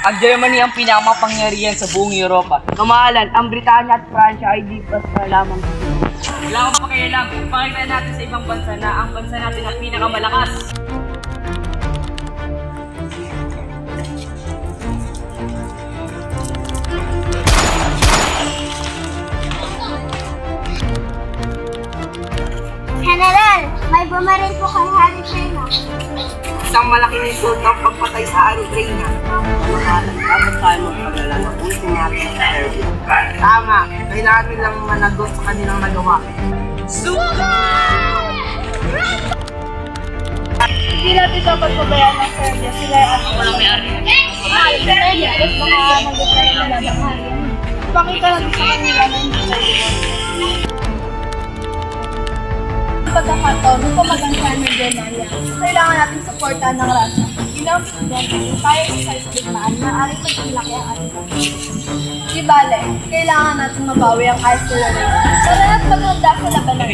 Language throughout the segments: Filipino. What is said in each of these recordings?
Ang Germany ang pinakamapangyarihan sa buong Europa. Kamahalan, ang Britanya at Pransya ay di basta lamang. Wala akong pakialam. Pakita natin sa ibang bansa na ang bansa natin ang pinakamalakas. General, may bumaril po kay Harry China. Isang malaking resulta ang pagpatay sa Harry China. Kamahalan, dapat tayo magpagala na ulitin natin sa Serbia. Tama, kailangan nilang managot sa kanilang nagawa. Hindi natin dapat pabayaan ng Serbia. Sila ay Walang may-ari. Serbia, at mga nagot na nila ng Harry. Pakita natin sa kanila na hindi tayo. Pagkakataon, kung pamaganda ng Germania, kailangan natin supportan ng Russia. Bilang presidente, tayo sa digmaan na aring magpilaki ang ating pagkakas. Di bale, kailangan natin mabawi ang isolation. Tara at maghanda sa labanan.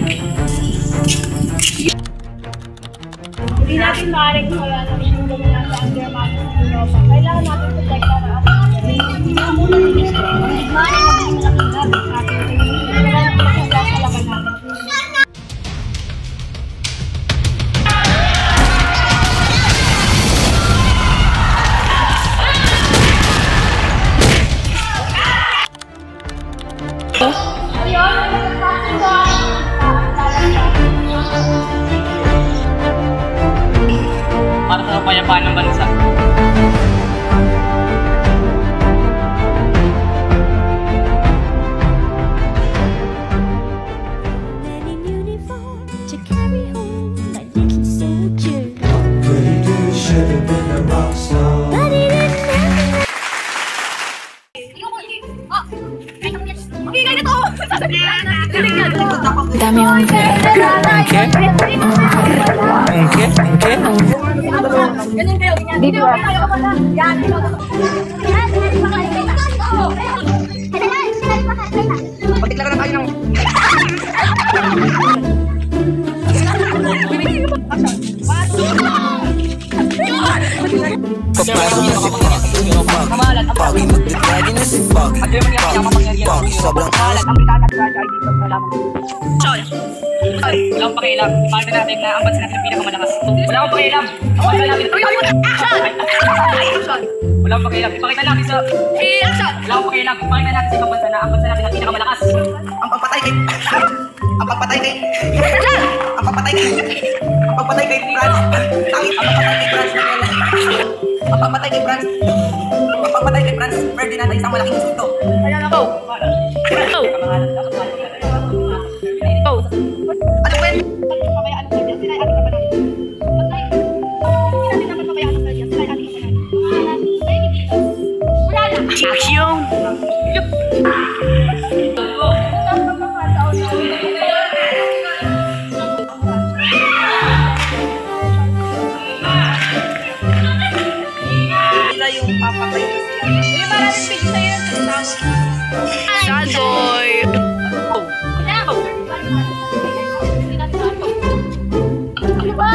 Hindi natin maaaring kaya ng siyang dominante ang Germania sa Europa. Kailangan natin protektahan ang ating pagkakas. Hindi na muna ng gusto. Ang digmaan ang maging malaking gamit sa ating pagkakas. Kailangan natin maghanda sa labanan. Para sa kapayapaan ng bansa. Dami akong Dito ba? Patikla ka na tayo ng... Kamahalan, ang Germany ang pinakamapangyarihan sa buong Europa. Kamahalan, ang Britanya at Pransya ay di basta lamang. Wala akong pakialam. Ipakita natin na ang bansa natin ang pinakamalakas. Wala akong pakialam. Ang bansa natin. Wala akong pakialam. Ipakita natin sa... Wala akong pakialam. Ipakita natin sa ibang bansa na ang bansa natin ang pinakamalakas. Ang pagpatay kay... Ang pagpatay kay... Ang pagpatay kay... Ang pagpatay kay France. Tangit, ang pagpatay kay France. Ang pagpatay kay France. Ang pagpatay kay France. Ferdinand ay isang malaking insulto. Kaya na ako. Kamahalan. Ano ba yun? Pabayaan ng Serbia, sila ay ating labanan. Hindi natin dapat pabayaan ng Serbia, sila ay ating labanan. Wala na! Action! Sila yung papatay ko sila. Maraming page sa'yo yung sad boy. Ano ba?